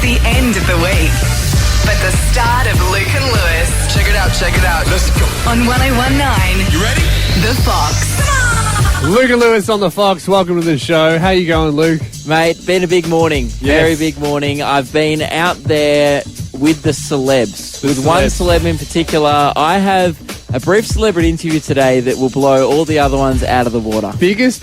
the end of the week. But the start of Luke and Lewis. Check it out. Let's go. On 101.9. You ready? The Fox. Luke and Lewis on the Fox. Welcome to the show. How you going, Luke? Mate, been a big morning. Very big morning. I've been out there with the celebs. With one celeb in particular. I have a brief celebrity interview today that will blow all the other ones out of the water.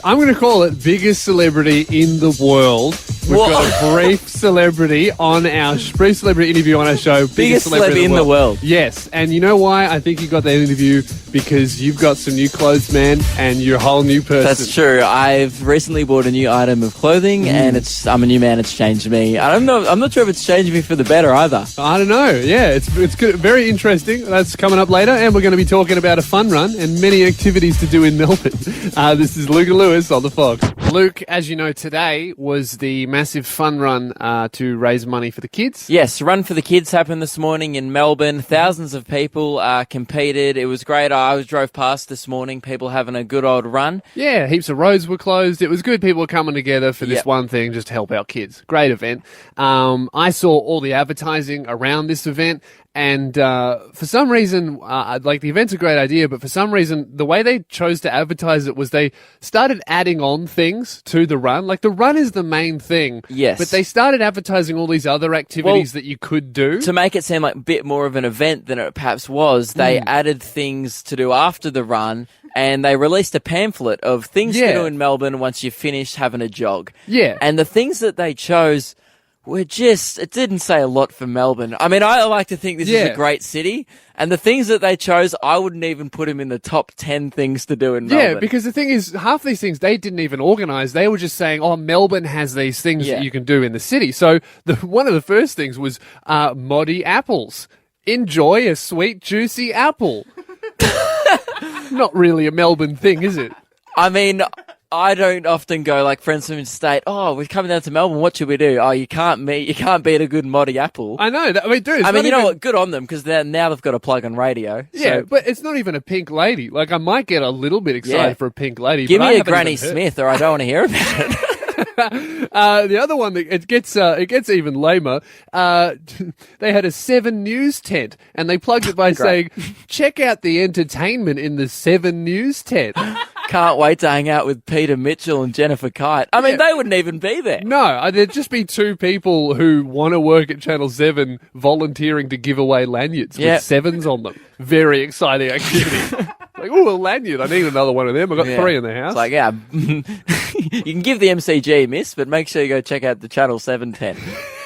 I'm going to call it biggest celebrity in the world. We've got a brief celebrity interview on our show. Biggest celebrity in the world. Yes, and you know why I think you got that interview? Because you've got some new clothes, man, and you're a whole new person. That's true. I've recently bought a new item of clothing, and I'm a new man. It's changed me. I'm not sure if it's changed me for the better either. I don't know. Yeah, it's good, very interesting. That's coming up later, and we're going to be talking about a fun run and many activities to do in Melbourne. This is Luke and Lewis on the Fox. Luke, as you know, today was the massive fun run to raise money for the kids. Yes, Run for the Kids happened this morning in Melbourne. Thousands of people competed. It was great. I drove past this morning, people having a good old run. Yeah, heaps of roads were closed. It was good. People were coming together for this one thing, just to help out kids. Great event. I saw all the advertising around this event. And for some reason, the event's a great idea, but for some reason, the way they chose to advertise it was they started adding on things to the run. Like, the run is the main thing. Yes. But they started advertising all these other activities that you could do. To make it seem like a bit more of an event than it perhaps was, they added things to do after the run, and they released a pamphlet of things to do in Melbourne once you finish having a jog. Yeah. And the things that they chose it didn't say a lot for Melbourne. I mean, I like to think this is a great city, and the things that they chose, I wouldn't even put them in the top 10 things to do in Melbourne. Yeah, because the thing is, half these things they didn't even organise. They were just saying, Melbourne has these things that you can do in the city. So one of the first things was moddy apples. Enjoy a sweet, juicy apple. Not really a Melbourne thing, is it? I mean, I don't often go like friends from state. Oh, we're coming down to Melbourne. What should we do? Oh, you can't beat a good moddy apple. I know. Dude. You know what? Good on them because now they've got a plug on radio. Yeah, so. But it's not even a pink lady. Like, I might get a little bit excited for a pink lady. Give but me a Granny Smith, or I don't want to hear about it. The other one, it gets even lamer. They had a 7 News tent, and they plugged it by saying, "Check out the entertainment in the 7 News tent." Can't wait to hang out with Peter Mitchell and Jennifer Kite. I mean, they wouldn't even be there. No, there'd just be 2 people who want to work at Channel 7 volunteering to give away lanyards with 7s on them. Very exciting activity. Like, a lanyard. I need another one of them. I've got 3 in the house. It's like, you can give the MCG a miss, but make sure you go check out the Channel 7 tent.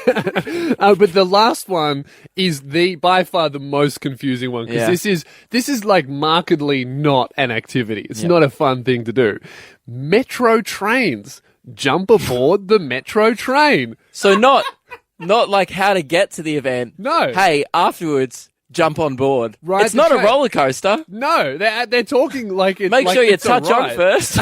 But the last one is by far the most confusing one, because this is like markedly not an activity. It's not a fun thing to do. Metro trains. Jump aboard the metro train. So not like how to get to the event. No. Hey, afterwards, jump on board. Right, it's not a roller coaster. No, they're talking like it's Make sure you touch on first.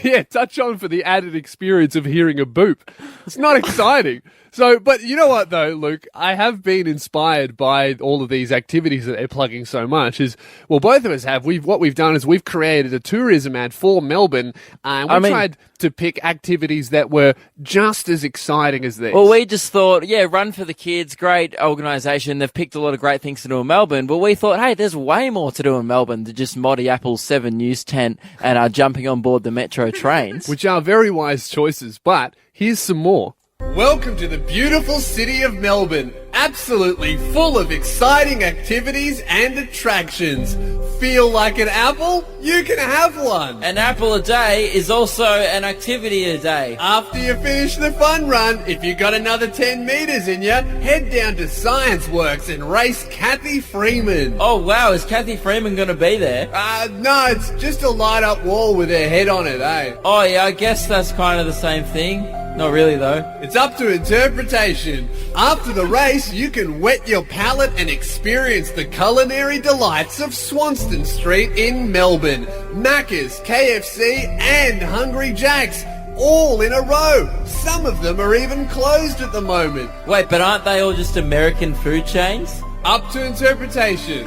Yeah, touch on for the added experience of hearing a boop. It's not exciting. But you know what though, Luke? I have been inspired by all of these activities that they're plugging so much. Both of us have. What we've done is we've created a tourism ad for Melbourne, and we tried to pick activities that were just as exciting as these. Well, we just thought, Run for the Kids, great organisation. They've picked a lot of great things to do in Melbourne. But we thought, hey, there's way more to do in Melbourne than just Moddy Apple's 7 News tent and jumping on board the metro trains. Which are very wise choices, but here's some more. Welcome to the beautiful city of Melbourne, absolutely full of exciting activities and attractions. Feel like an apple? You can have one. An apple a day is also an activity a day. After you finish the fun run, if you got another 10 metres in you, head down to Science Works and race Kathy Freeman. Oh wow, is Kathy Freeman going to be there? No, it's just a light up wall with her head on it, eh? Oh yeah, I guess that's kind of the same thing. Not really, though. It's up to interpretation. After the race, you can whet your palate and experience the culinary delights of Swanston Street in Melbourne. Macca's, KFC and Hungry Jack's, all in a row. Some of them are even closed at the moment. Wait, but aren't they all just American food chains? Up to interpretation.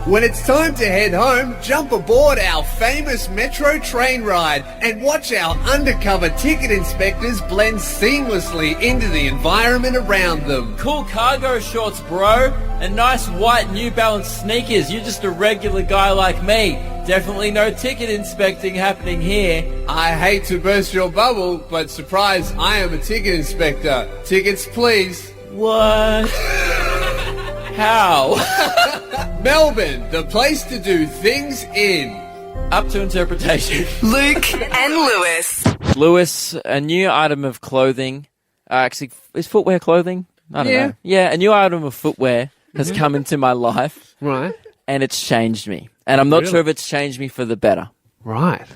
When it's time to head home, jump aboard our famous metro train ride and watch our undercover ticket inspectors blend seamlessly into the environment around them. Cool cargo shorts, bro, and nice white New Balance sneakers. You're just a regular guy like me. Definitely no ticket inspecting happening here. I hate to burst your bubble, but surprise, I am a ticket inspector. Tickets, please. What? How? Melbourne, the place to do things in. Up to interpretation. Luke and Lewis. Lewis, a new item of clothing. Actually, is footwear clothing? I don't know. Yeah, a new item of footwear has come into my life. Right. And it's changed me. And I'm not sure if it's changed me for the better. Right.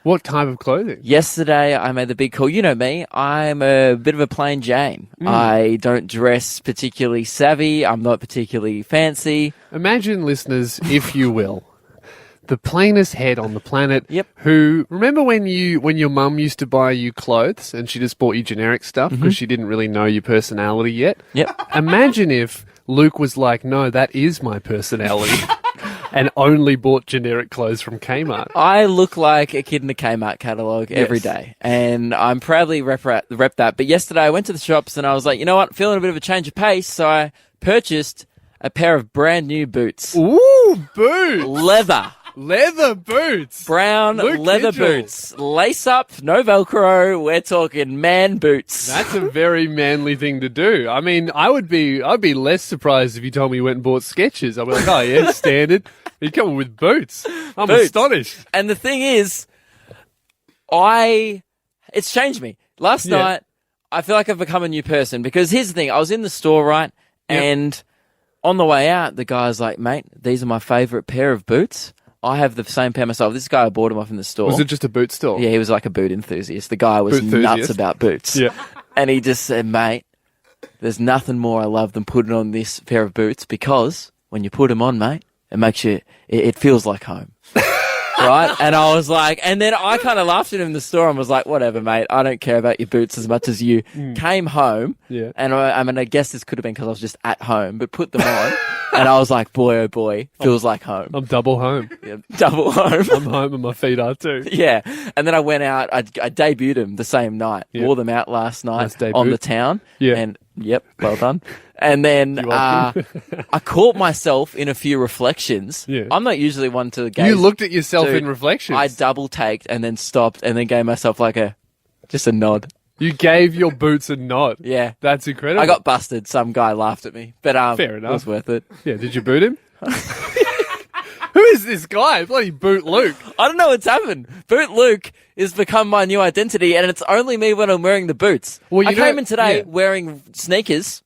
What type of clothing? Yesterday, I made the big call. You know me. I'm a bit of a plain Jane. I don't dress particularly savvy. I'm not particularly fancy. Imagine, listeners, if you will, the plainest head on the planet. Yep. Who, remember when your mum used to buy you clothes and she just bought you generic stuff because she didn't really know your personality yet? Yep. Imagine if Luke was like, no, that is my personality. And only bought generic clothes from Kmart. I look like a kid in the Kmart catalogue every day. And I'm proudly rep that. But yesterday I went to the shops and I was like, you know what? Feeling a bit of a change of pace. So I purchased a pair of brand new boots. Ooh, boots. Leather boots. Brown Luke leather Mitchell. boots. Lace up, no Velcro. We're talking man boots. That's a very manly thing to do. I mean, I'd be less surprised if you told me you went and bought Skechers. I'd be like, oh yeah, standard. You're coming with boots. I'm astonished. And the thing is, it's changed me. Last night, I feel like I've become a new person because here's the thing. I was in the store, right? Yep. And on the way out, the guy's like, mate, these are my favourite pair of boots. I have the same pair myself. This guy, I bought him off in the store. Was it just a boot store? Yeah, he was like a boot enthusiast. The guy was nuts about boots. Yeah. And he just said, mate, there's nothing more I love than putting on this pair of boots because when you put them on, mate, it makes you, it feels like home. Right? And I was like, and then I kind of laughed at him in the store and was like, whatever, mate. I don't care about your boots as much as you. Came home. Yeah. And I mean, I guess this could have been because I was just at home, but put them on. And I was like, boy, oh boy, feels like home. I'm double home. Yeah, double home. I'm home and my feet are too. Yeah. And then I went out, I debuted them the same night. Yeah. Wore them out last night Nice debut. on the town. Yeah. And yep, well done. And then You're welcome. I caught myself in a few reflections. Yeah. I'm not usually one to gaze. You looked at yourself Dude, in reflections. I double taked and then stopped and then gave myself like just a nod. You gave your boots a nod. Yeah. That's incredible. I got busted. Some guy laughed at me. But Fair enough. it was worth it. Yeah, did you boot him? Who is this guy? Bloody Boot Luke. I don't know what's happened. Boot Luke has become my new identity, and it's only me when I'm wearing the boots. Well, I came in today yeah. wearing sneakers,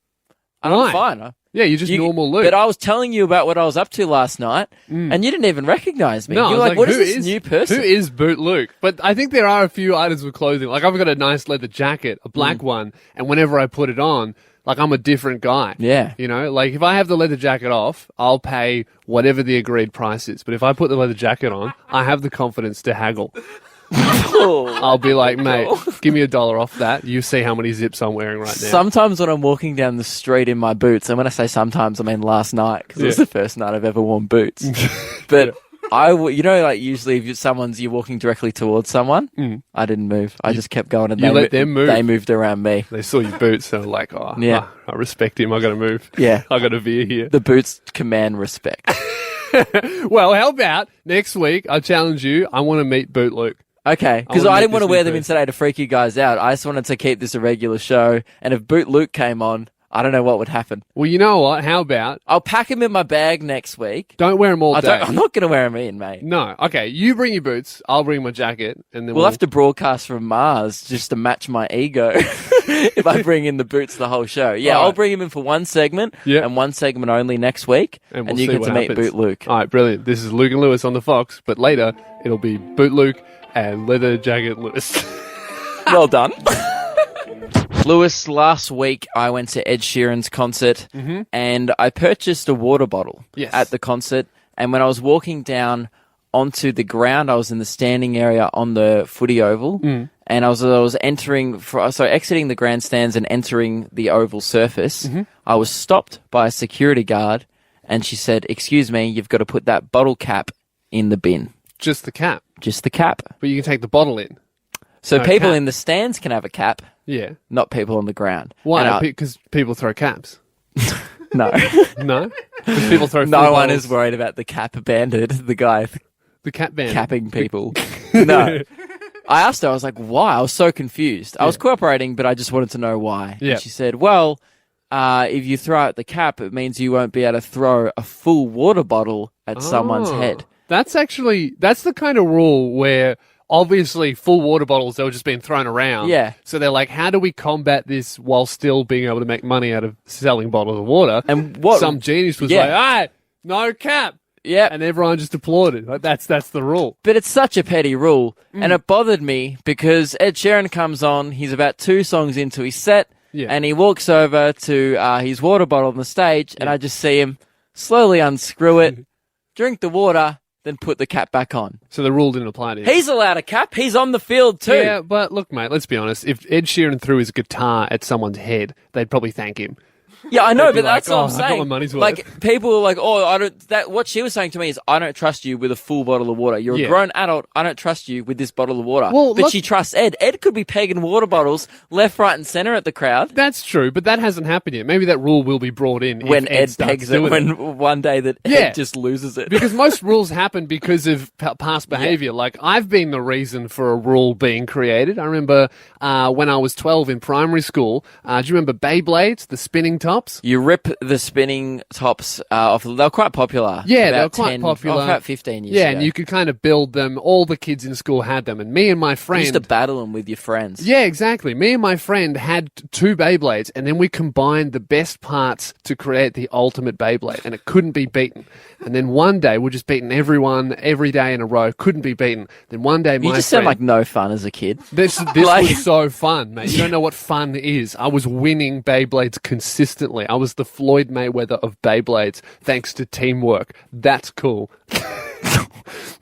and Right. I'm fine. Yeah, you're just normal Luke. But I was telling you about what I was up to last night, and you didn't even recognize me. No, I You're was like, what who is this new person? Who is Boot Luke? But I think there are a few items of clothing. Like, I've got a nice leather jacket, a black one, and whenever I put it on, like, I'm a different guy. Yeah. You know, like, if I have the leather jacket off, I'll pay whatever the agreed price is. But if I put the leather jacket on, I have the confidence to haggle. I'll be like, mate, give me $1 off that. You see how many zips I'm wearing right now. Sometimes when I'm walking down the street in my boots, and when I say sometimes, I mean last night, because it was the first night I've ever worn boots. But you know, like usually if you're walking directly towards someone, I didn't move. I just kept going, and you let them move. They moved around me. They saw your boots and were like, oh, Yeah. I respect him. I got to move. Yeah. I got to veer here. The boots command respect. Well, how about next week? I challenge you. I want to meet Boot Luke. Okay, because wanna I meet didn't want to this wear new them in person. today to freak you guys out. I just wanted to keep this a regular show. And if Boot Luke came on, I don't know what would happen. Well, you know what? How about I'll pack him in my bag next week. don't wear them all day? I'm not going to wear them in, mate. No. Okay, you bring your boots. I'll bring my jacket, and then We'll have to broadcast from Mars just to match my ego if I bring in the boots the whole show. Yeah, All right. I'll bring him in for one segment and one segment only next week. and we'll you see get what to meet happens. Boot Luke. All right, brilliant. This is Luke and Lewis on the Fox, but later it'll be Boot Luke and Leather Jacket Lewis. Well done. Lewis, last week I went to Ed Sheeran's concert and I purchased a water bottle at the concert. And when I was walking down onto the ground, I was in the standing area on the footy oval. And I was exiting the grandstands and entering the oval surface. I was stopped by a security guard And she said, excuse me, you've got to put that bottle cap in the bin. Just the cap. Just the cap. But you can take the bottle in. So No people cap. in the stands can have a cap, Yeah. not people on the ground. Why? And Because people throw caps. no. No? Because people throw No full one bottles. is worried about the cap bandit, the guy The cap band. capping people. No. I asked her, I was like, why? I was so confused. I was cooperating, but I just wanted to know why. Yeah. And she said, well, if you throw out the cap, it means you won't be able to throw a full water bottle at someone's Oh. head. That's the kind of rule where obviously full water bottles, they were just being thrown around. Yeah. So they're like, how do we combat this while still being able to make money out of selling bottles of water? And what- some genius was Yeah. like, no cap. Yeah. And everyone just applauded. Like, that's the rule. But it's such a petty rule. And it bothered me because Ed Sheeran comes on, he's about 2 songs into his set, Yeah. and he walks over to his water bottle on the stage, and I just see him slowly unscrew it, drink the water, then put the cap back on. So the rule didn't apply to him. He's allowed a cap. He's on the field too. Yeah, but look, mate, let's be honest. If Ed Sheeran threw his guitar at someone's head, they'd probably thank him. Yeah, I know, They'd be but that's like, what "Oh, I'm I got saying. my money's worth." Like, people are like, oh, I don't. That what she was saying to me is, I don't trust you with a full bottle of water. You're Yeah. a grown adult. I don't trust you with this bottle of water. Well, but look- she trusts Ed. Ed could be pegging water bottles left, right, and center at the crowd. That's true, but that hasn't happened yet. Maybe that rule will be brought in When if Ed starts pegs it, doing when one day that Yeah. Ed just loses it. Because most rules happen because of past behavior. Like, I've been the reason for a rule being created. I remember when I was 12 in primary school. Do you remember Beyblades, the spinning tops? You rip the spinning tops off. They were quite popular. Yeah, they about were quite 10 popular. about 15 years Yeah, ago. and you could kind of build them. All the kids in school had them. And me and my You friend... used to battle them with your friends. Yeah, exactly. Me and my friend had 2 Beyblades, and then we combined the best parts to create the ultimate Beyblade, and it couldn't be beaten. And then one day, we're just beating everyone every day in a row, couldn't be beaten. Then one day, You my just friend... sound like no fun as a kid. This Like- was so fun, mate. You don't know what fun is. I was winning Beyblades consistently. I was the Floyd Mayweather of Beyblades, thanks to teamwork. That's cool.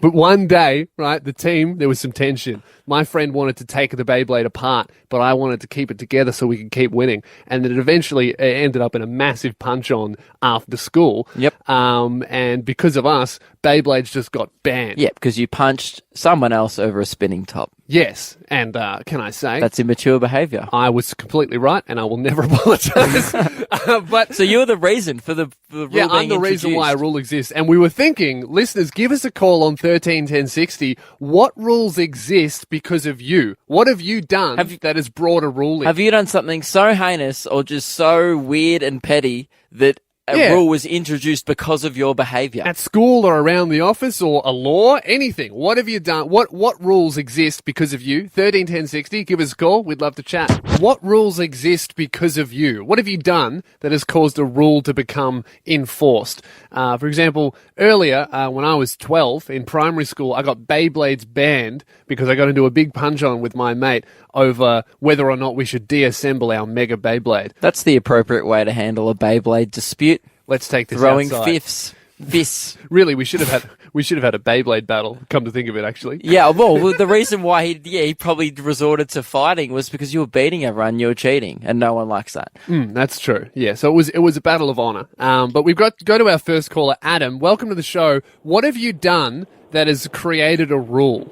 But one day, right, there was some tension. My friend wanted to take the Beyblade apart, but I wanted to keep it together so we could keep winning. And then it eventually ended up in a massive punch-on after school. Yep. And because of us, Beyblades just got banned. Yeah, because you punched someone else over a spinning top. Yes. And can I say... That's immature behaviour. I was completely right, and I will never apologise. But So you're the reason for the rule yeah, being I'm the reason why a introduced. rule exists. And we were thinking, listeners, give us a call on 131060. What rules exist because of you? What have you done that has brought a rule in? Have you done something so heinous or just so weird and petty that a Yeah. rule was introduced because of your behaviour? At school or around the office or a law, anything. What have you done? What rules exist because of you? 131060, give us a call. We'd love to chat. What rules exist because of you? What have you done that has caused a rule to become enforced? For example, earlier, when I was 12 in primary school, I got Beyblades banned because I got into a big punch-on with my mate over whether or not we should deassemble our Mega Beyblade. That's the appropriate way to handle a Beyblade dispute. Let's take this Throwing outside. fists. Really, we should have had a Beyblade battle. Come to think of it, actually. Yeah, well, the reason why he probably resorted to fighting was because you were beating everyone, you were cheating, and no one likes that. That's true. Yeah, so it was a battle of honour. But we've got to go to our first caller, Adam. Welcome to the show. What have you done that has created a rule?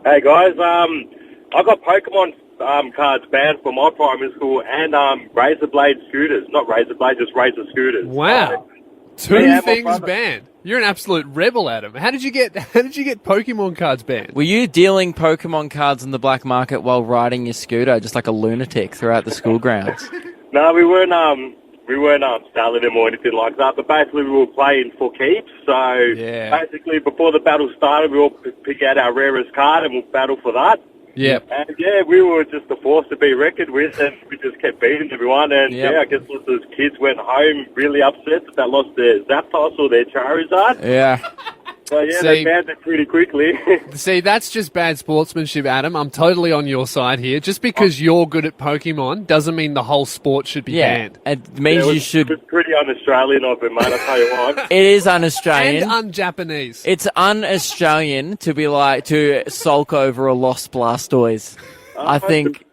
Hey guys, I got Pokemon cards banned from my primary school and razor blade scooters. Not razor blade, just razor scooters. Wow, two Yeah, my things brother- banned. You're an absolute rebel, Adam. How did you get Pokemon cards banned? Were you dealing Pokemon cards on the black market while riding your scooter, just like a lunatic throughout the school grounds? No, we weren't selling them or anything like that. But basically, we were playing for keeps. So Yeah. basically, before the battle started, we all pick out our rarest card and we'll battle for that. Yeah. And yeah, we were just a force to be reckoned with, and we just kept beating everyone. And Yep. yeah, I guess lots of kids went home really upset that they lost their Zapdos or their Charizard. Yeah. So yeah, See- they banned it pretty quickly. See, that's just bad sportsmanship, Adam. I'm totally on your side here. Just because you're good at Pokemon doesn't mean the whole sport should be Yeah. banned. It means It you was should. pretty un-Australian of him, mate, I tell you what. It is un-Australian. And un-Japanese. It's un-Australian to be like to sulk over a lost Blastoise. I think.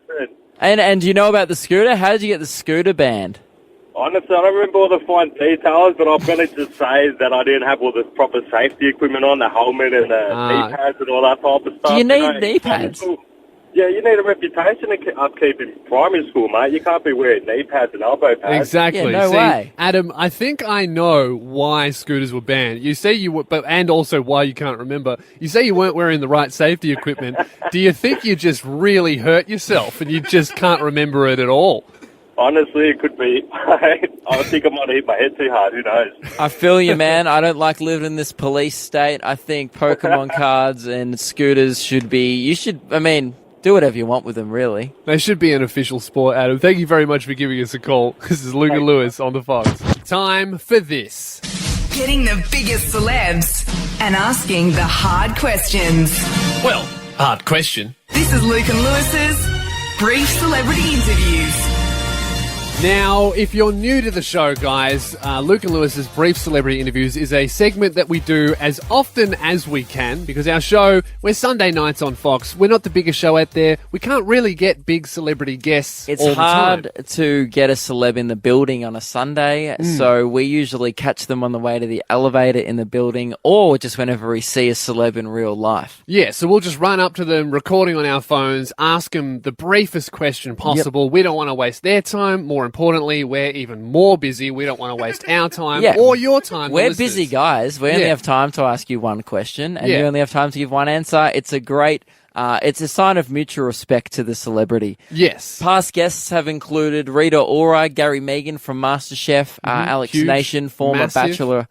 100%. And do you know about the scooter? How did you get the scooter banned? Honestly, I don't remember all the fine details, but I'm going to just say that I didn't have all the proper safety equipment on, the helmet and the knee pads and all that type of stuff. Do you need knee pads? Yeah, you need a reputation to upkeep in primary school, mate. You can't be wearing knee pads and elbow pads. Exactly. Yeah, no way. Adam, I think I know why scooters were banned. You say you were, and also why you can't remember. You say you weren't wearing the right safety equipment. Do you think you just really hurt yourself and you just can't remember it at all? Honestly, it could be. I think I might have hit my head too hard. Who knows? I feel you, man. I don't like living in this police state. I think Pokemon cards and scooters should be... do whatever you want with them, really. They should be an official sport, Adam. Thank you very much for giving us a call. This is Luke and Lewis on the Fox. Time for this. Getting the biggest celebs and asking the hard questions. Well, hard question. This is Luke and Lewis's Brief Celebrity Interviews. Now, if you're new to the show, guys, Luke and Lewis's Brief Celebrity Interviews is a segment that we do as often as we can because our show, we're Sunday nights on Fox. We're not the biggest show out there. We can't really get big celebrity guests It's all the time. hard to get a celeb in the building on a Sunday, so we usually catch them on the way to the elevator in the building or just whenever we see a celeb in real life. Yeah, so we'll just run up to them, recording on our phones, ask them the briefest question possible. Yep. We don't want to waste their time. More importantly, we're even more busy. We don't want to waste our time or your time. We're busy guys. We only have time to ask you one question, and you only have time to give one answer. It's a great... it's a sign of mutual respect to the celebrity. Yes. Past guests have included Rita Ora, Gary Megan from MasterChef, Alex Huge, Nation, former massive.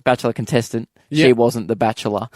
Bachelor contestant. Yep. She wasn't the Bachelor.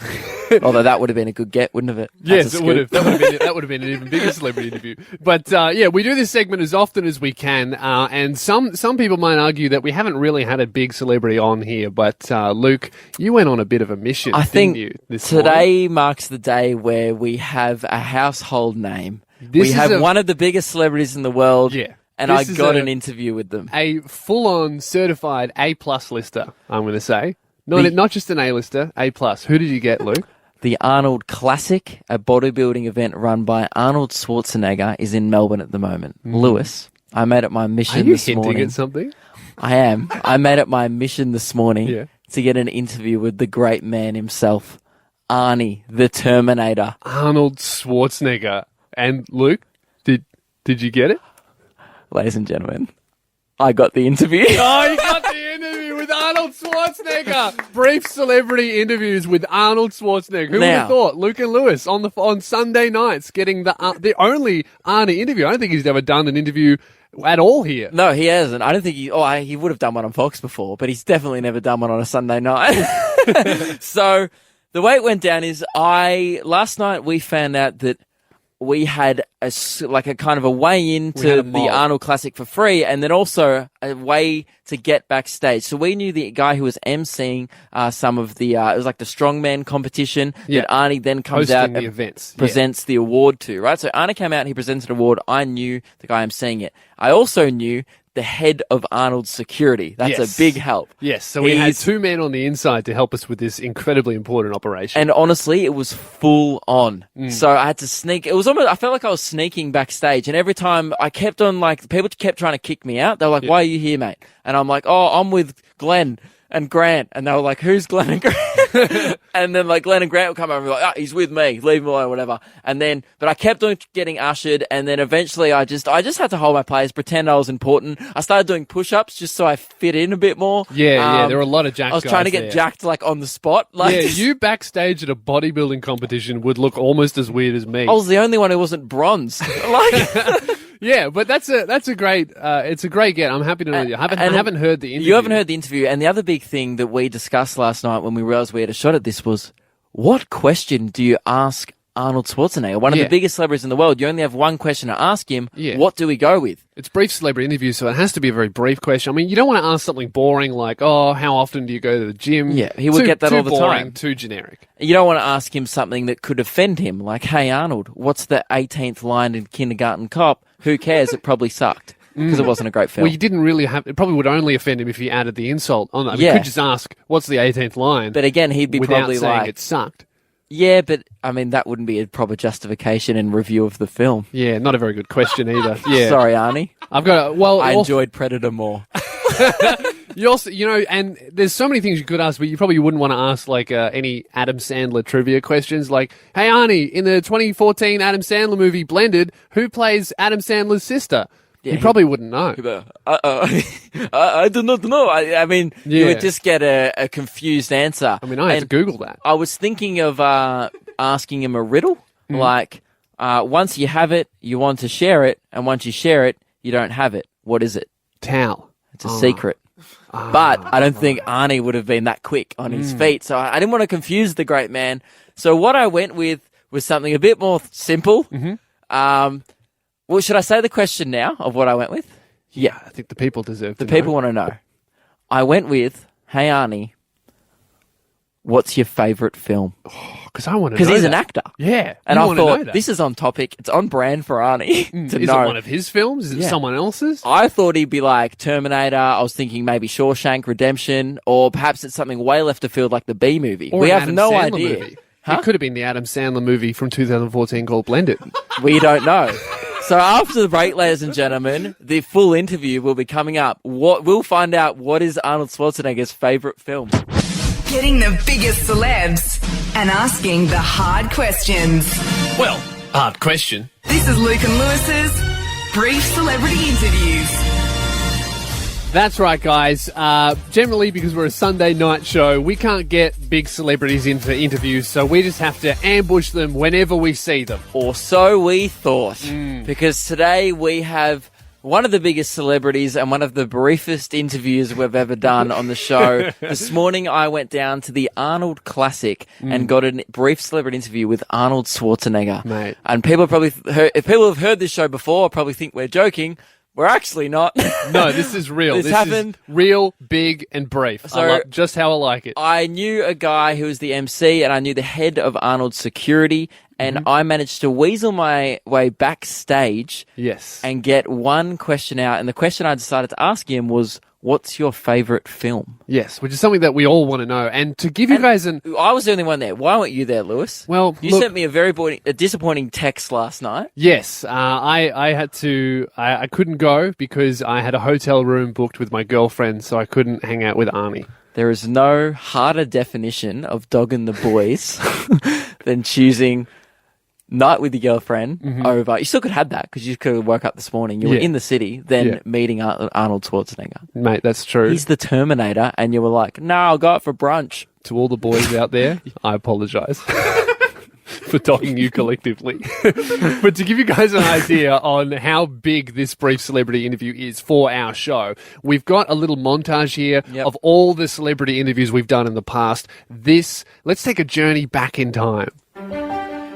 Although that would have been a good get, wouldn't it? Yes, it would have. That would have been an even bigger celebrity interview. But we do this segment as often as we can, and some people might argue that we haven't really had a big celebrity on here. But Luke, you went on a bit of a mission. I think didn't you, today marks the day where we have a household name. We have one of the biggest celebrities in the world. Yeah. And I got an interview with them. A full-on certified A-plus lister, I'm going to say. Not just an A-lister, A+. Who did you get, Luke? The Arnold Classic, a bodybuilding event run by Arnold Schwarzenegger, is in Melbourne at the moment. Lewis, I made it my mission this morning. Are you hinting at something? I am. I made it my mission this morning to get an interview with the great man himself, Arnie, the Terminator. Arnold Schwarzenegger. And Luke, did you get it? Ladies and gentlemen, I got the interview. Oh, you got the interview with Arnold Schwarzenegger. Brief celebrity interviews with Arnold Schwarzenegger. Who would have thought? Luke and Lewis on Sunday nights getting the only Arnie interview. I don't think he's ever done an interview at all here. No, he hasn't. I don't think he would have done one on Fox before, but he's definitely never done one on a Sunday night. So the way it went down is last night we found out that we had a kind of a way into the Arnold Classic for free, and then also a way to get backstage. So we knew the guy who was emceeing some of the it was like the strongman competition that Arnie then comes hosting out the and events. presents the award to, right? So Arnie came out and he presented an award. I knew the guy emceeing it. I also knew the head of Arnold's security. That's a big help. Yes, so we had two men on the inside to help us with this incredibly important operation. And honestly, it was full on. So I had to sneak. It was almost, I felt like I was sneaking backstage. And every time I kept on, people kept trying to kick me out. They were like, why are you here, mate? And I'm like, oh, I'm with Glenn and Grant. And they were like, who's Glenn and Grant? And then Glenn and Grant would come over and be like, he's with me, leave him alone, whatever. And then, but I kept on getting ushered, and then eventually I just had to hold my place, pretend I was important. I started doing push-ups just so I fit in a bit more. Yeah, there were a lot of jacked guys. I was trying to get jacked on the spot. You backstage at a bodybuilding competition would look almost as weird as me. I was the only one who wasn't bronze. Yeah, but that's a great it's a great get. I'm happy to know you. I haven't heard the interview. You haven't heard the interview, and the other big thing that we discussed last night when we realized we had a shot at this was, what question do you ask Arnold Schwarzenegger, one of the biggest celebrities in the world? You only have one question to ask him. What do we go with? It's brief celebrity interview, so it has to be a very brief question. I mean, you don't want to ask something boring like, how often do you go to the gym? Yeah, he would get that all the boring, time. Too generic. You don't want to ask him something that could offend him, like, hey, Arnold, what's the 18th line in Kindergarten Cop? Who cares? It probably sucked. Because it wasn't a great film. Well, you didn't really have... It probably would only offend him if you added the insult on that. You could just ask, what's the 18th line? But again, he'd be without probably saying like... it sucked. Yeah, but I mean that wouldn't be a proper justification and review of the film. Yeah, not a very good question either. Yeah. Sorry, Arnie. I've got I enjoyed Predator more. You also, and there's so many things you could ask, but you probably wouldn't want to ask like any Adam Sandler trivia questions. Like, hey Arnie, in the 2014 Adam Sandler movie Blended, who plays Adam Sandler's sister? Yeah, he probably wouldn't know. I do not know. I mean, you would just get a confused answer. I mean, I had to Google that. I was thinking of asking him a riddle, like once you have it, you want to share it, and once you share it, you don't have it. What is it? Towel. It's a secret. But I don't think Arnie would have been that quick on his feet, so I didn't want to confuse the great man. So what I went with was something a bit more simple. Well, should I say the question now of what I went with? Yeah, I think the people deserve to know. The people want to know. I went with, hey Arnie, what's your favourite film? Because I want to know. Because he's an actor. Yeah. And I thought, this is on topic. It's on brand for Arnie to is know. It one of his films? Is it someone else's? I thought he'd be like Terminator. I was thinking maybe Shawshank Redemption, or perhaps it's something way left of field like the B movie. Or we an have Adam no Sandler idea. Movie. Huh? It could have been the Adam Sandler movie from 2014 called Blended. We don't know. So after the break, ladies and gentlemen, the full interview will be coming up. We'll find out what is Arnold Schwarzenegger's favourite film. Getting the biggest celebs and asking the hard questions. Well, hard question. This is Luke and Lewis's Brief Celebrity Interviews. That's right, guys. Generally, because we're a Sunday night show, we can't get big celebrities in for interviews, so we just have to ambush them whenever we see them. Or so we thought. Because today we have one of the biggest celebrities and one of the briefest interviews we've ever done on the show. This morning I went down to the Arnold Classic and got a brief celebrity interview with Arnold Schwarzenegger. Mate. And people probably, if people have heard this show before, probably think we're joking. We're actually not. No, this is real. This happened. Is real, big, and brief. So, just how I like it. I knew a guy who was the MC, and I knew the head of Arnold's security, and I managed to weasel my way backstage and get one question out. And the question I decided to ask him was, what's your favourite film? Yes, which is something that we all want to know. And to give you guys I was the only one there. Why weren't you there, Lewis? Well, you sent me a disappointing text last night. Yes, I had to. I couldn't go because I had a hotel room booked with my girlfriend, so I couldn't hang out with Arnie. There is no harder definition of dogging the boys than choosing night with your girlfriend over. You still could have that because you could have woke up this morning. You were in the city, then meeting Arnold Schwarzenegger. Mate, that's true. He's the Terminator, and you were like, no, I'll go out for brunch. To all the boys out there, I apologise for dogging you collectively. But to give you guys an idea on how big this brief celebrity interview is for our show, we've got a little montage here of all the celebrity interviews we've done in the past. Let's take a journey back in time.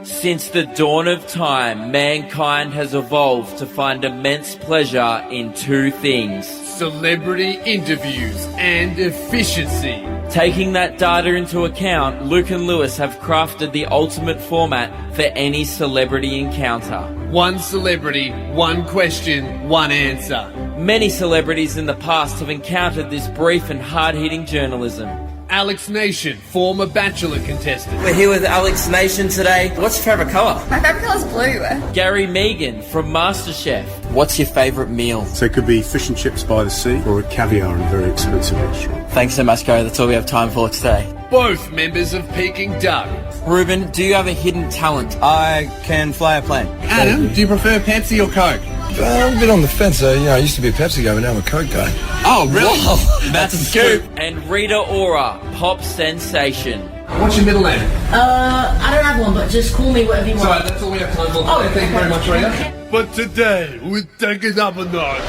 Since the dawn of time, mankind has evolved to find immense pleasure in two things: celebrity interviews and efficiency. Taking that data into account, Luke and Lewis have crafted the ultimate format for any celebrity encounter. One celebrity, one question, one answer. Many celebrities in the past have encountered this brief and hard-hitting journalism. Alex Nation, former Bachelor contestant. We're here with Alex Nation today. What's your favourite colour? My favourite colour is blue. Gary Megan from MasterChef. What's your favourite meal? So it could be fish and chips by the sea or a caviar in a very expensive restaurant. Thanks so much, Gary. That's all we have time for today. Both members of Peking Duck. Ruben, do you have a hidden talent? I can fly a plane. Adam, do you prefer Pepsi or Coke? I'm a bit on the fence. I used to be a Pepsi guy, but now I'm a Coke guy. Oh, really? Whoa, that's a scoop. And Rita Ora, pop sensation. What's your middle name? I don't have one, but just call me whatever you want. Sorry, that's all we have time for. Oh, thank you very much, Rita. But today, we take it up a notch.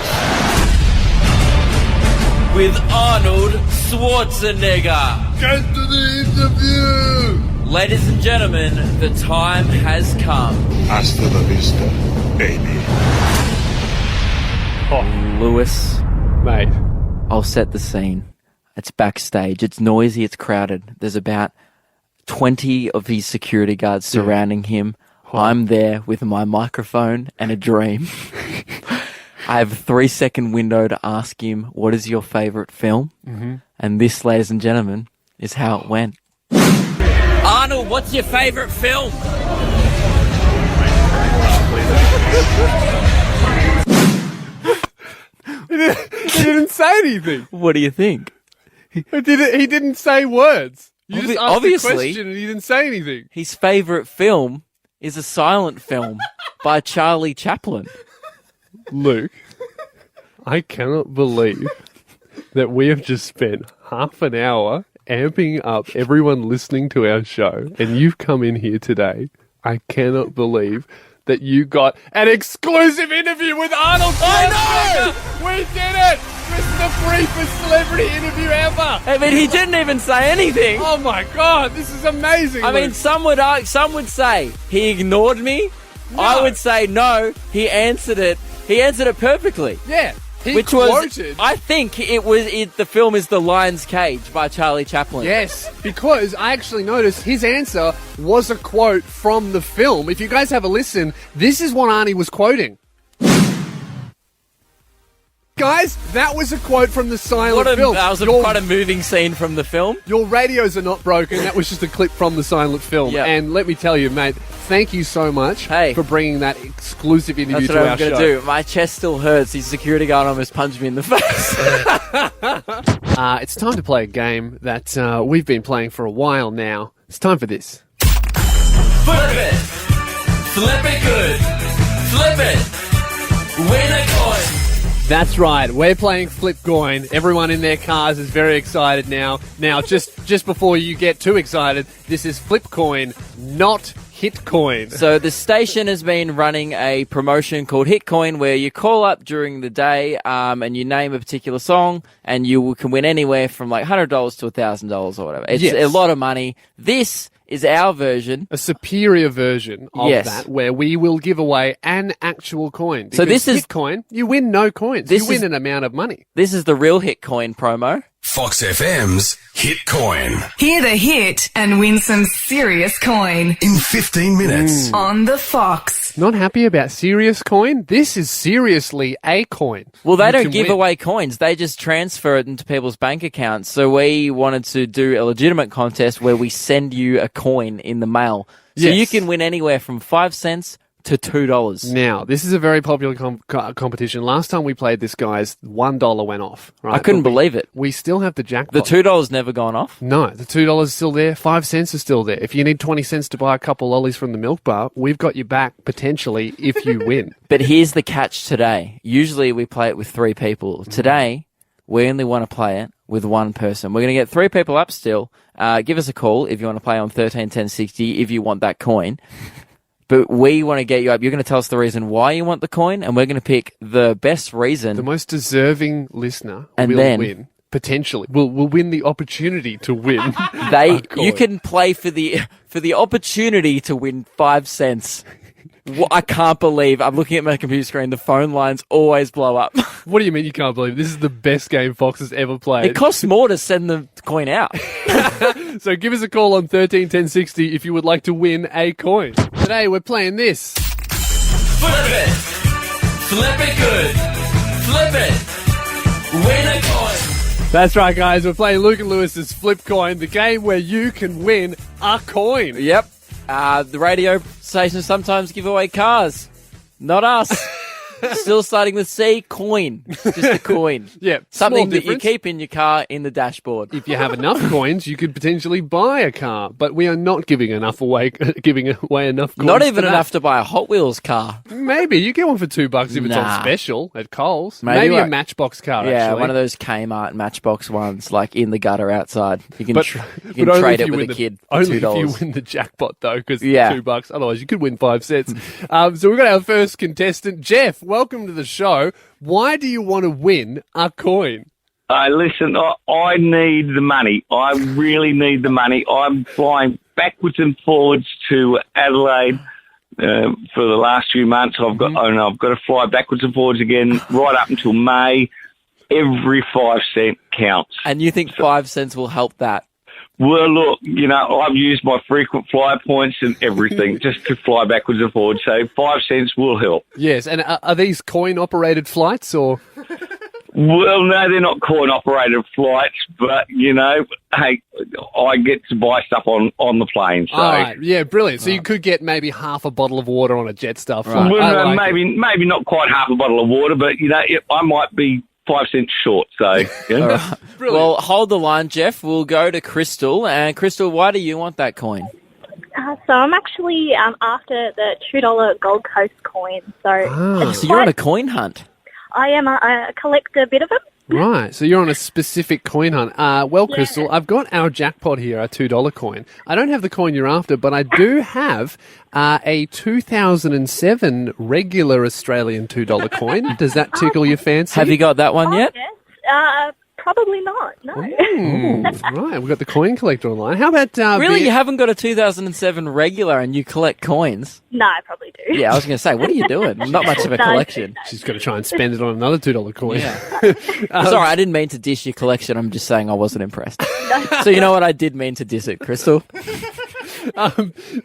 With Arnold Schwarzenegger. Get to the interview! Ladies and gentlemen, the time has come. Hasta la vista, baby. Lewis, Mate. I'll set the scene. It's backstage. It's noisy. It's crowded. There's about 20 of his security guards surrounding him. I'm there with my microphone and a dream. I have a 3-second window to ask him, what is your favourite film? And this, ladies and gentlemen, is how it went. Arnold, what's your favourite film? He didn't say anything. What do you think? He didn't say words. You just asked Obviously, the question and he didn't say anything. His favourite film is a silent film by Charlie Chaplin. Luke, I cannot believe that we have just spent half an hour amping up everyone listening to our show, and you've come in here today. I cannot believe that you got an exclusive interview with Arnold Schwarzenegger. We did it! This is the briefest celebrity interview ever. I mean, he didn't even say anything. Oh my God, this is amazing. I mean, Luke. some would say he ignored me. No. I would say no. He answered it. He answered it perfectly. Yeah. He Which quoted. was, I think the film is The Lion's Cage by Charlie Chaplin. Yes, because I actually noticed his answer was a quote from the film. If you guys have a listen, this is what Arnie was quoting. Guys, that was a quote from the silent film. That was quite a moving scene from the film. Your radios are not broken. That was just a clip from the silent film. Yep. And let me tell you, mate, thank you so much for bringing that exclusive interview That's to what our I'm going to do. My chest still hurts. His security guard almost punched me in the face. It's time to play a game that we've been playing for a while now. It's time for this. Flip it. Flip it good. Flip it. Win a coin. That's right. We're playing Flip Coin. Everyone in their cars is very excited now. Now, just before you get too excited, this is Flip Coin, not Hit Coin. So the station has been running a promotion called Hit Coin, where you call up during the day and you name a particular song, and you can win anywhere from like $100 to $1,000 or whatever. It's a lot of money. This is our version. A superior version of that, where we will give away an actual coin. Because so this is Hit Coin, you win no coins. You win an amount of money. This is the real Hit Coin promo. Fox FM's Hit Coin. Hear the hit and win some serious coin. In 15 minutes. On the Fox. Not happy about serious coin? This is seriously a coin. Well, they You don't can give win. away coins. They just transfer it into people's bank accounts. So we wanted to do a legitimate contest where we send you a coin in the mail. So Yes. you can win anywhere from 5 cents to $2. Now, this is a very popular competition. Last time we played this, guys, $1 went off. Right? I couldn't believe it. We still have the The jackpot. $2 never gone off. No, the $2 is still there. 5 cents is still there. If you need 20 cents to buy a couple lollies from the milk bar, we've got you back potentially if you win. But here's the catch today. Usually we play it with 3 people. Today, we only want to play it with 1 person. We're going to get 3 people up still. Give us a call if you want to play on 131060 if you want that coin. But we want to get you up. You're going to tell us the reason why you want the coin, and we're going to pick the best reason. The most deserving listener And will then- win. Potentially. Will win the opportunity to win. You can play for the opportunity to win 5 cents. I can't believe I'm looking at my computer screen. The phone lines always blow up. What do you mean you can't believe? This is the best game Fox has ever played. It costs more to send the coin out. So give us a call on 131060 if you would like to win a coin. Today we're playing this. Flip it. Flip it good. Flip it. Win a coin. That's right, guys. We're playing Luke and Lewis's Flip Coin, the game where you can win a coin. Yep. The radio stations sometimes give away cars. Not us. Still starting with C, coin. Just a coin. Yeah, Something small that you difference. keep in your car in the dashboard. If you have enough coins, you could potentially buy a car, but we are not giving enough away enough coins. Not even to enough to buy a Hot Wheels car. Maybe you get one for $2 if it's Nah. on special at Coles. Maybe Maybe a like- Matchbox car. Yeah, actually. one of those Kmart Matchbox ones, like in the gutter outside. You can, But you can only trade if it you with win a kid for Only $2. if you win the jackpot, though, because Yeah. $2. Otherwise, you could win 5 cents. So we've got our first contestant, Jeff. Welcome to the show. Why do you want to win a coin? Listen, I need the money. I really need the money. I'm flying backwards and forwards to Adelaide for the last few months. I've got to fly backwards and forwards again right up until May. Every 5 cent counts. And you think 5 cents will help that? Well, look, I've used my frequent flyer points and everything just to fly backwards and forwards. So 5 cents will help. Yes, and are these coin-operated flights or? Well, no, they're not coin-operated flights, but, you know, hey, I get to buy stuff on the plane. So. All right, yeah, brilliant. So you could get maybe half a bottle of water on a Jetstar flight. Well, no, like maybe not quite half a bottle of water, but, you know, I might be 5 cents short, so... Yeah. Right. Well, hold the line, Jeff. We'll go to Crystal. And Crystal, why do you want that coin? So I'm actually after the $2 Gold Coast coin. So, So you're on a coin hunt. I am I collect a bit of them. Right, so you're on a specific coin hunt. Crystal, I've got our jackpot here, our $2 coin. I don't have the coin you're after, but I do have a 2007 regular Australian $2 coin. Does that tickle your fancy? Have you got that one yet? Yes. Probably not, no. Right, we've got the coin collector online. How about... Really? You haven't got a 2007 regular and you collect coins? No, I probably do. Yeah, I was going to say, what are you doing? Not much of a collection. She's going to try and spend it on another $2 coin. Yeah. Sorry, I didn't mean to dish your collection. I'm just saying I wasn't impressed. So you know what? I did mean to diss it, Crystal.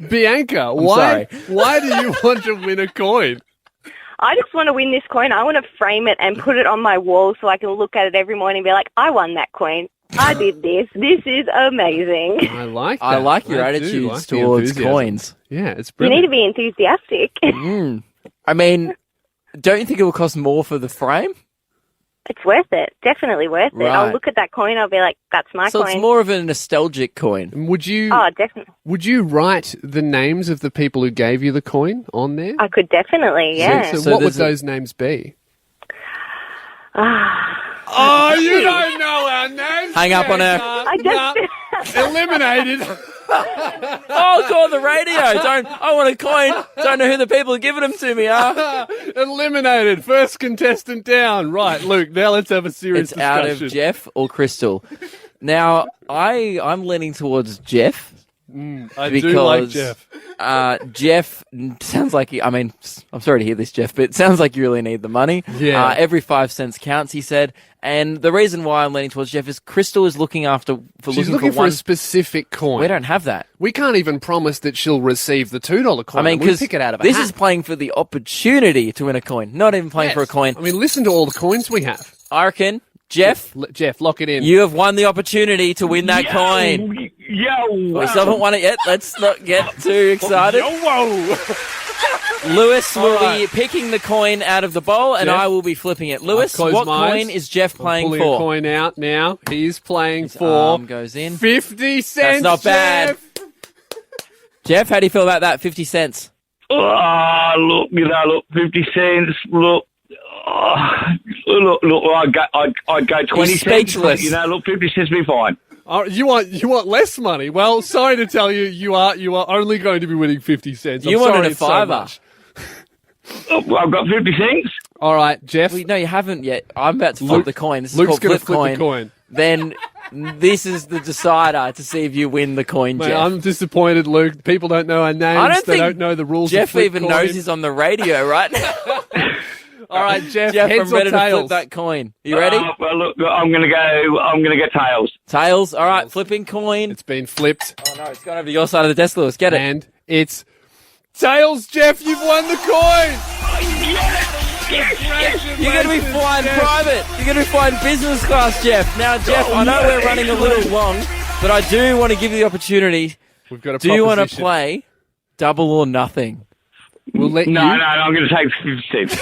Bianca, why do you want to win a coin? I just want to win this coin. I want to frame it and put it on my wall so I can look at it every morning and be like, I won that coin. I did this. This is amazing. I like that. I like your attitudes towards coins. Yeah, it's You brilliant. need to be enthusiastic. I mean, don't you think it will cost more for the frame? It's worth it. Definitely worth it. Right. I'll look at that coin. I'll be like, that's my So coin. it's more of a nostalgic coin. Would you? Oh, definitely. Would you write the names of the people who gave you the coin on there? I could definitely, yeah. So what would those names be? Oh, you don't know our names. Hang up on her. I just... Eliminated. Oh, call the radio. I want a coin. Don't know who the people are giving them to me are. Eliminated. First contestant down. Right, Luke, now let's have a serious It's out discussion. of Jeff or Crystal. Now, I'm leaning towards Jeff. I do like Jeff. Jeff sounds like I'm sorry to hear this, Jeff, but it sounds like you really need the money. Yeah. Every 5 cents counts, he said. And the reason why I'm leaning towards Jeff is Crystal is looking She's looking for one a specific coin. We don't have that. We can't even promise that she'll receive the $2 coin. I mean, we because pick it out of a this hat. is playing for the opportunity to win a coin, not even playing for a coin. I mean, listen to all the coins we have. I reckon, Jeff, lock it in. You have won the opportunity to win that coin. We still haven't won it yet. Let's not get too excited. Lewis will be picking the coin out of the bowl, and Jeff? I will be flipping it. Lewis, what coin is Jeff playing pulling for? a coin out now. He's playing His for arm goes in. 50 cents. That's not bad. Jeff. Jeff, how do you feel about that? 50 cents. Oh, look, 50 cents, look. I'd go 20 He's cents. speechless. You know, look, 50 cents be fine. You want less money? Well, sorry to tell you, you are only going to be winning 50 cents. You I'm wanted sorry a it's so fiver. much. I've got 50 cents. All right, Jeff. Well, no, you haven't yet. I'm about to flip the coin. This is Luke's called gonna flip flip the coin. Then this is the decider to see if you win the coin, Mate, Jeff. I'm disappointed, Luke. People don't know our names. I don't they think don't know the rules. Jeff of flip even coin. knows he's on the radio right now. All right, Jeff. Jeff, heads I'm ready or to flip tails? that coin. You ready? Well, look, I'm gonna go tails. Tails. All right, flipping coin. It's been flipped. Oh no, it's gone over to your side of the desk, Lewis. Get it. And it's tails, Jeff. You've won the coin. You're going to be flying private. You're going to be flying business class, Jeff. Now, Jeff, I know we're running a little long, but I do want to give you the opportunity. We've got a Do you want to proposition. play double or nothing? We'll let No, you. I'm going to take 50 cents.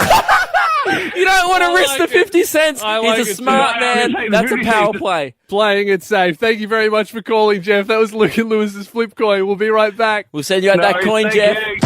You don't want to risk the 50 cents. I like He's a it smart too. man. I'm That's a gonna take the power 50 play. Playing it safe. Thank you very much for calling, Jeff. That was Luke and Lewis's flip coin. We'll be right back. We'll send you out that coin, thank Jeff. you.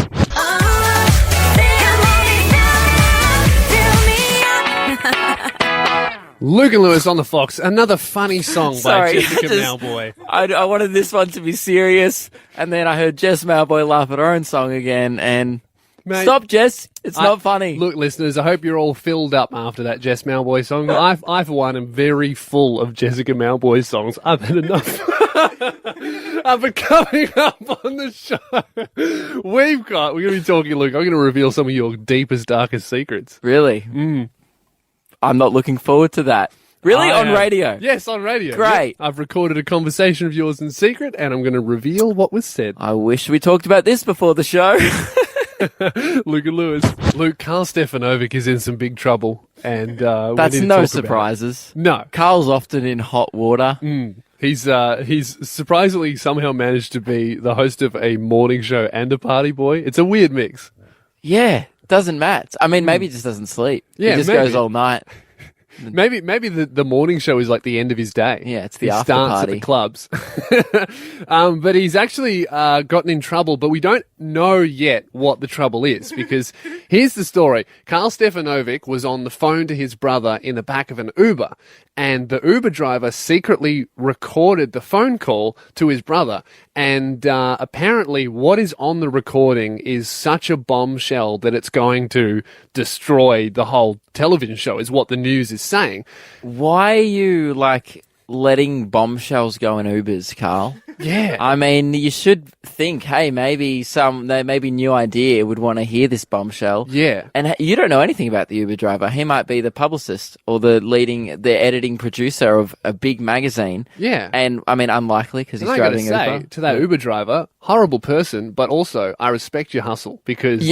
Luke and Lewis on the Fox. Another funny song by Sorry, Jessica just- Mauboy. I wanted this one to be serious, and then I heard Jess Mauboy laugh at her own song again, and... Mate, Stop, Jess. It's not funny. Look, listeners, I hope you're all filled up after that Jess Mauboy song. I, for one, am very full of Jessica Mauboy songs. I've had enough. But coming up on the show, we're going to be talking, Luke. I'm going to reveal some of your deepest, darkest secrets. Really? I'm not looking forward to that. Really? I On am. radio? Yes, on radio. Great. Yep. I've recorded a conversation of yours in secret, and I'm going to reveal what was said. I wish we talked about this before the show. Luke and Lewis. Luke, Karl Stefanovic is in some big trouble. And that's no surprises. No. Karl's often in hot water. He's surprisingly somehow managed to be the host of a morning show and a party boy. It's a weird mix. Yeah, doesn't match. I mean, maybe he just doesn't sleep. Yeah, he just maybe. goes all night. Maybe the morning show is like the end of his day. Yeah, it's the he after starts party. at the clubs. But he's actually gotten in trouble, but we don't know yet what the trouble is, because here's the story. Karl Stefanovic was on the phone to his brother in the back of an Uber, and the Uber driver secretly recorded the phone call to his brother. And apparently what is on the recording is such a bombshell that it's going to destroy the whole television show, is what the news is saying. Why are you, letting bombshells go in Ubers, Karl? Yeah. I mean, you should think, hey, maybe New Idea would want to hear this bombshell. Yeah. And you don't know anything about the Uber driver. He might be the publicist or the editing producer of a big magazine. Yeah. And, I mean, unlikely because he's And I driving gotta say, Uber. to that Uber driver, horrible person, but also I respect your hustle, because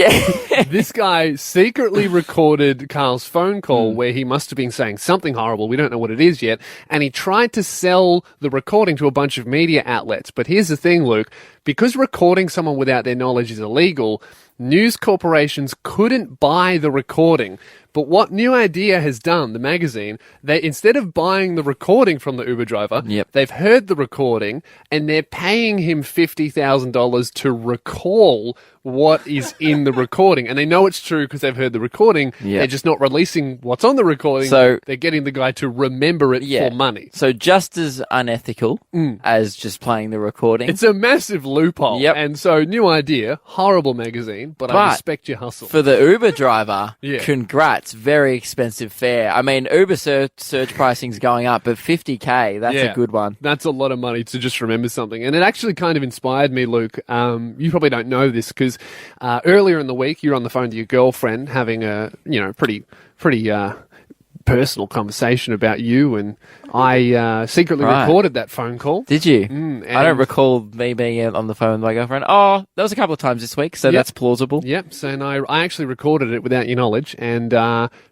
this guy secretly recorded Karl's phone call where he must have been saying something horrible. We don't know what it is yet. And he tried to sell the recording to a bunch of media outlets. But here's the thing, Luke, because recording someone without their knowledge is illegal, news corporations couldn't buy the recording. But what New Idea has done, the magazine, they, instead of buying the recording from the Uber driver, they've heard the recording and they're paying him $50,000 to recall what is in the recording. And they know it's true because they've heard the recording. They're just not releasing what's on the recording. So they're getting the guy to remember it for money. So just as unethical as just playing the recording. It's a massive loophole. And so New Idea, horrible magazine, but I respect your hustle. For the Uber driver, congrats. Very expensive fare. I mean, Uber search pricing's going up, but $50K, that's a good one. That's a lot of money to just remember something. And it actually kind of inspired me, Luke. You probably don't know this because earlier in the week, you were on the phone to your girlfriend having a, pretty personal conversation about you, and I secretly recorded that phone call. Did you? I don't recall me being on the phone with my girlfriend. Oh, that was a couple of times this week, so that's plausible. Yep. So I actually recorded it without your knowledge and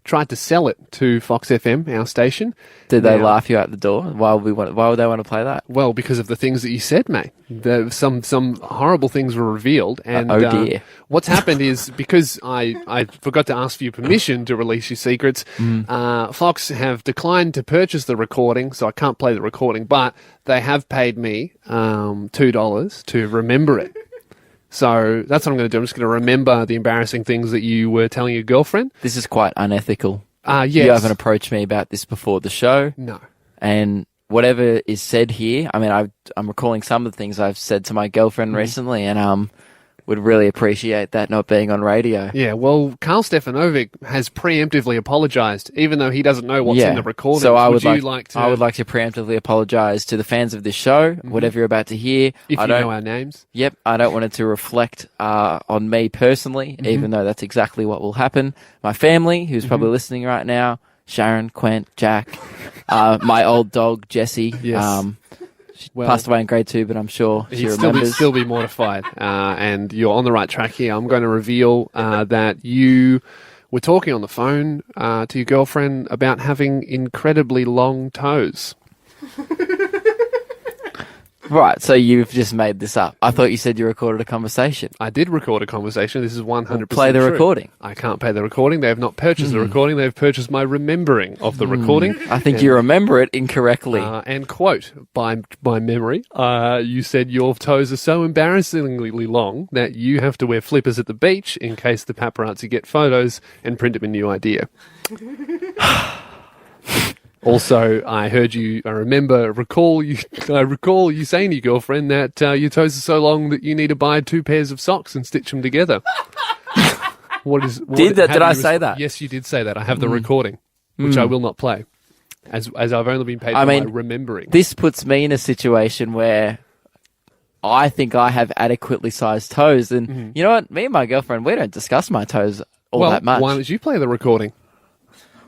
tried to sell it to Fox FM, our station. Did they laugh you out the door? Why would they want to play that? Well, because of the things that you said, mate. Some horrible things were revealed, and oh dear. What's happened is, because I forgot to ask for your permission to release your secrets, Fox have declined to purchase the recording, so I can't play the recording, but they have paid me $2 to remember it. So that's what I'm going to do. I'm just going to remember the embarrassing things that you were telling your girlfriend. This is quite unethical. Yes. You haven't approached me about this before the show. No. And whatever is said here, I mean, I'm recalling some of the things I've said to my girlfriend recently, and would really appreciate that not being on radio. Yeah, well, Karl Stefanovic has preemptively apologised, even though he doesn't know what's in the recording. So I would like to preemptively apologise to the fans of this show, whatever you're about to hear. If you know our names. Yep, I don't want it to reflect on me personally, even though that's exactly what will happen. My family, who's probably listening right now, Sharon, Quent, Jack, my old dog, Jessie. Yes. She passed away in grade 2, but I'm sure she remembers. Still be mortified. And you're on the right track here. I'm going to reveal that you were talking on the phone to your girlfriend about having incredibly long toes. Right, so you've just made this up. I thought you said you recorded a conversation. I did record a conversation. This is 100% play the true. recording. I can't play the recording. They have not purchased the recording. They've purchased my remembering of the recording. I think you remember it incorrectly. And quote, by memory, you said your toes are so embarrassingly long that you have to wear flippers at the beach in case the paparazzi get photos and print them in New Idea. Also, I recall you saying to your girlfriend that your toes are so long that you need to buy 2 pairs of socks and stitch them together. Did I say that? Yes, you did say that. I have the recording, which I will not play, as I've only been paid for my remembering. This puts me in a situation where I think I have adequately sized toes, and you know what? Me and my girlfriend, we don't discuss my toes that much. Why don't you play the recording?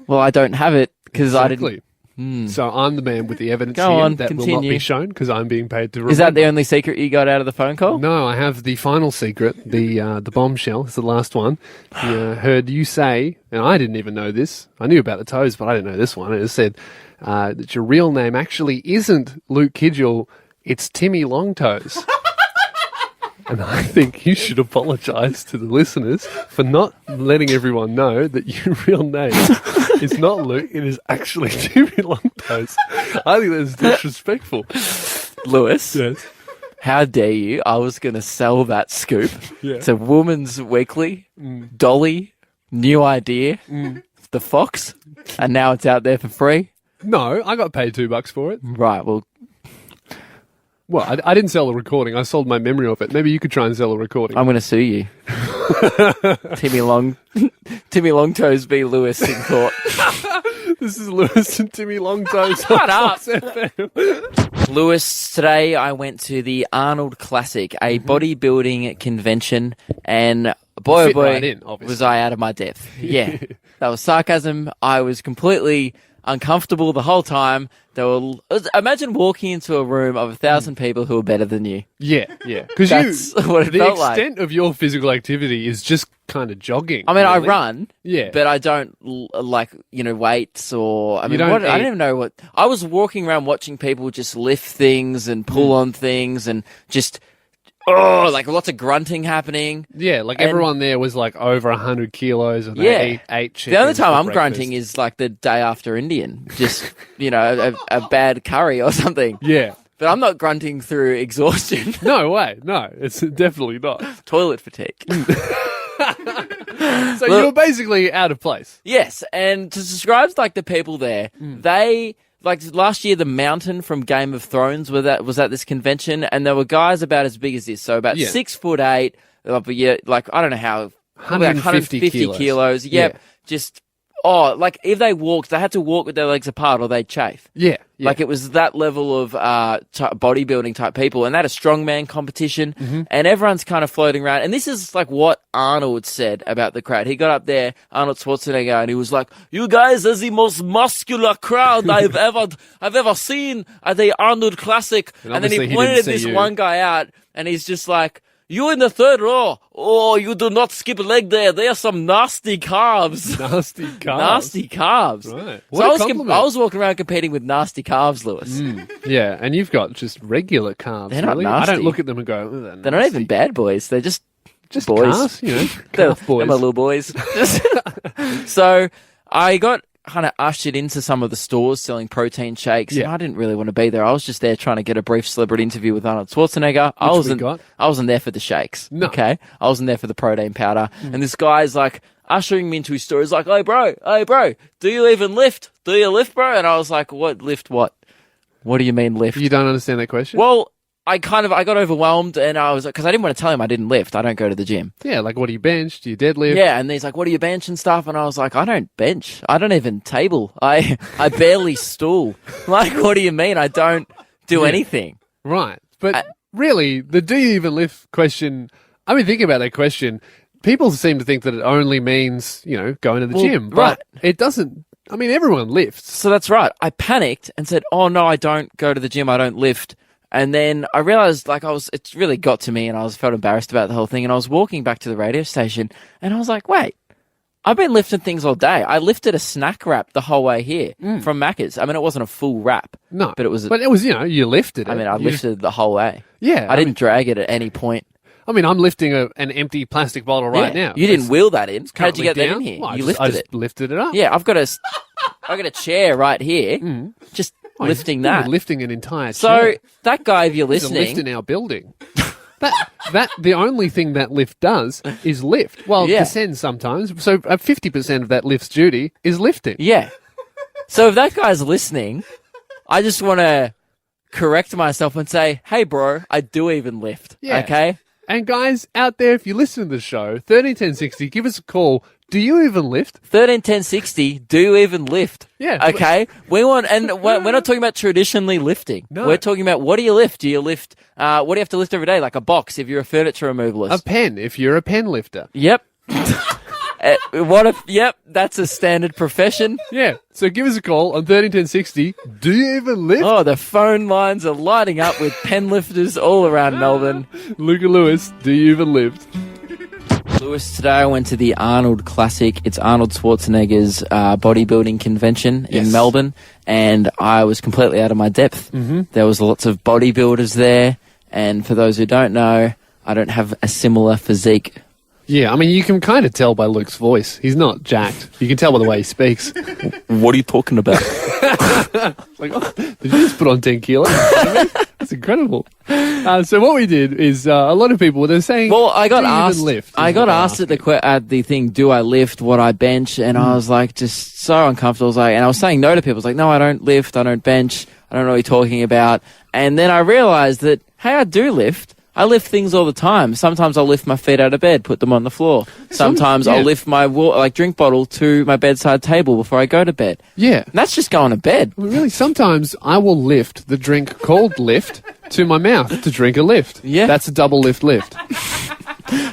Well, I don't have it because I didn't. So I'm the man with the evidence Go here on, that will not continue. be shown because I'm being paid to remember. Is that the only secret you got out of the phone call? No, I have the final secret, the bombshell. It's the last one. Heard you say, and I didn't even know this. I knew about the toes, but I didn't know this one. It said that your real name actually isn't Luke Kidgel, it's Timmy Longtoes. And I think you should apologise to the listeners for not letting everyone know that your real name is not Luke, it is actually Timmy Longtoes. I think that's disrespectful. Lewis? Yes. How dare you? I was going to sell that scoop. Yeah. It's a Woman's Weekly, Dolly, New Idea, The Fox, and now it's out there for free. No, I got paid $2 for it. Right, well, I didn't sell a recording. I sold my memory of it. Maybe you could try and sell a recording. I'm going to sue you. Timmy Longtoes v. Lewis in court. This is Lewis and Timmy Longtoes. Shut up. Lewis, today I went to the Arnold Classic, a bodybuilding convention, and boy, oh Fit boy, right in, obviously. was I out of my depth. Yeah, that was sarcasm. I was completely uncomfortable the whole time. Imagine walking into a room of 1,000 people who are better than you. Yeah. Because That's what it the felt like. extent of your physical activity is just kind of jogging. I mean, I really. run, Yeah. but I don't weights or I mean, don't I eat- don't even know what. I was walking around watching people just lift things and pull on things and just lots of grunting happening. Yeah, like And- everyone there was like over 100 kilos and Yeah. they ate chicken. The only time I'm grunting is like the day after Indian, just a bad curry or something. Yeah. But I'm not grunting through exhaustion. No way. No, it's definitely not. Toilet fatigue. So you were basically out of place. Yes, and to describe like the people there, they like last year the Mountain from Game of Thrones was at this convention, and there were guys about as big as this, so about 6'8", like I don't know how, probably like 150 kilos. Yep, Yeah. just like if they walked, they had to walk with their legs apart or they'd chafe. Yeah. Like it was that level of bodybuilding type people, and they had a strongman competition, and everyone's kind of floating around. And this is like what Arnold said about the crowd. He got up there, Arnold Schwarzenegger, and he was like, "You guys are the most muscular crowd I've ever seen at the Arnold Classic." And then he obviously he pointed didn't at see this you. one guy out, and he's just like, "You in the third row? Oh, you do not skip a leg there. They are some nasty carbs." Nasty carbs. Nasty carbs. Right. So What a I compliment. was walking around competing with nasty carbs, Lewis. Yeah, and you've got just regular carbs. They're not really. I don't nasty. look at them and go, "Oh, They're not even bad boys. They're just boys. cars, They're, calf boys." they're my little boys. So I got kind of ushered into some of the stores selling protein shakes. Yeah. And I didn't really want to be there. I was just there trying to get a brief celebrity interview with Arnold Schwarzenegger. I wasn't there for the shakes. No. Okay. I wasn't there for the protein powder. And this guy's like ushering me into his store. He's like, hey bro, do you even lift? Do you lift, bro? And I was like, what lift what? What do you mean lift? You don't understand that question? Well, I got overwhelmed, and I was because I didn't want to tell him I didn't lift. I don't go to the gym. Yeah, like what do you bench? Do you deadlift? Yeah, and he's like, "What do you bench and stuff?" And I was like, "I don't bench. I don't even table. I barely stool. Like, what do you mean? I don't do anything." Right. But really, the do you even lift question, I mean, thinking about that question, people seem to think that it only means, going to the gym. But it doesn't. I mean, everyone lifts. So that's right. I panicked and said, "Oh no, I don't go to the gym. I don't lift." And then I realized, it really got to me, and I felt embarrassed about the whole thing. And I was walking back to the radio station, and I was like, wait, I've been lifting things all day. I lifted a snack wrap the whole way here from Macca's. I mean, it wasn't a full wrap. No. But it was, you lifted it. I mean, I lifted the whole way. Yeah. I didn't drag it at any point. I mean, I'm lifting an empty plastic bottle right now. You didn't wheel that in. How did you currently get that down. in here? Well, You I lifted just it. lifted it up. Yeah, I've got a chair right here. Just lifting You're that. lifting an entire So chair. that guy, if you're There's a listening, lift in our building. that the only thing that lift does is lift. Well, Yeah. descend sometimes. So 50% of that lift's duty is lifting. yeah. So if that guy's listening, I just want to correct myself and say, hey, bro, I do even lift. Yeah. Okay? And guys out there, if you listen to the show, 131060, give us a call. Do you even lift? 131060, do you even lift? Yeah. Okay? We want, and we're not talking about traditionally lifting. No. We're talking about what do you lift? Do you lift, what do you have to lift every day? Like a box if you're a furniture removalist. A pen, if you're a pen lifter. Yep. What if? Yep, that's a standard profession. Yeah. So give us a call on 131060. Do you even lift? Oh, the phone lines are lighting up with pen lifters all around Melbourne. Luke and Lewis, do you even lift? Lewis, today I went to the Arnold Classic. It's Arnold Schwarzenegger's bodybuilding convention in Melbourne, and I was completely out of my depth. Mm-hmm. There was lots of bodybuilders there, and for those who don't know, I don't have a similar physique. Yeah, I mean, you can kind of tell by Luke's voice. He's not jacked. You can tell by the way he speaks. What are you talking about? Like, oh, did you just put on 10 kilos? That's incredible. So what we did is a lot of people, they're saying, well, I got do you asked. even lift? I got asked at the thing, do I lift? What I bench? And I was like, just so uncomfortable. I was like, and I was saying no to people. I was like, no, I don't lift. I don't bench. I don't know what you're talking about. And then I realized that, hey, I do lift. I lift things all the time. Sometimes I'll lift my feet out of bed, put them on the floor. Sometimes I'll lift my drink bottle to my bedside table before I go to bed. Yeah. And that's just going to bed. Well, really, sometimes I will lift the drink called lift to my mouth to drink a lift. Yeah. That's a double lift.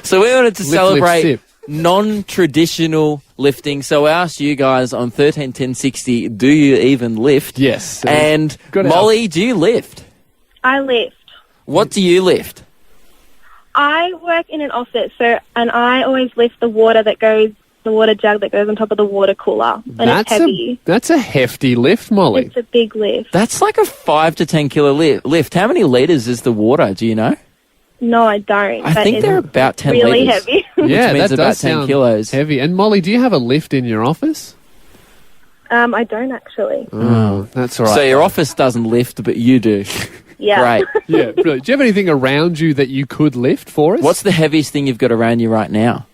So we wanted to Lift, celebrate lift, non-traditional lifting. So I asked you guys on 131060, do you even lift? Yes. And Molly, do you lift? I lift. What do you lift? I work in an office, and I always lift the water jug that goes on top of the water cooler, and it's heavy. That's a hefty lift, Molly. It's a big lift. That's like a 5 to 10 kilo lift. How many litres is the water? Do you know? No, I don't. I think they're about 10 really litres. Heavy. Yeah, means that about does 10 sound kilos. heavy. And Molly, do you have a lift in your office? I don't actually. Oh, that's all right. So your office doesn't lift, but you do. Yeah. Great. Yeah, brilliant. Do you have anything around you that you could lift for us? What's the heaviest thing you've got around you right now?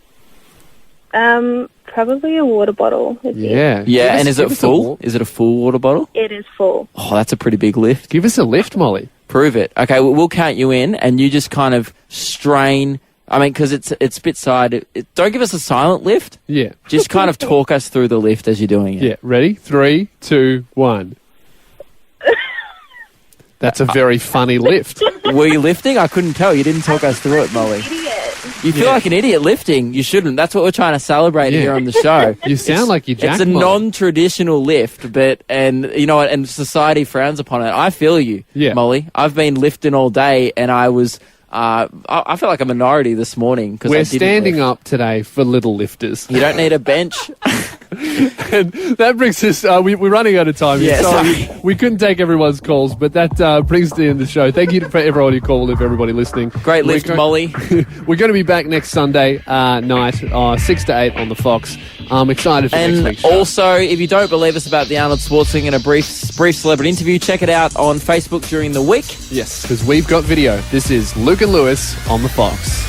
Probably a water bottle. Yeah. Yeah, and is it full? Is it a full water bottle? It is full. Oh, that's a pretty big lift. Give us a lift, Molly. Prove it. Okay, we'll count you in, and you just kind of strain. I mean, because it's spit side. Don't give us a silent lift. Yeah. Just kind of talk us through the lift as you're doing it. Yeah, ready? 3, 2, 1. That's a very funny lift. Were you lifting? I couldn't tell. You didn't talk us through it, Molly. You feel like an idiot lifting. You shouldn't. That's what we're trying to celebrate here on the show. You sound like you jacked, It's a Molly. non-traditional lift, and you know what? And society frowns upon it. I feel you, Molly. I've been lifting all day, and I was. I feel like a minority this morning because We're standing up today for little lifters. You don't need a bench. And that brings us, we're running out of time here. Yeah, sorry. We couldn't take everyone's calls, but that brings the end of the show. Thank you for everyone who called, if everybody listening. Great lift, Molly. We're going to be back next Sunday night, 6 to 8 on the Fox. I'm excited for next week's show. Also, if you don't believe us about the Arnold Schwarzenegger in a brief celebrity interview, check it out on Facebook during the week. Yes, because we've got video. This is Luke and Lewis on the Fox.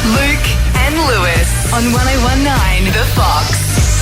Luke and Lewis on 1019 The Fox.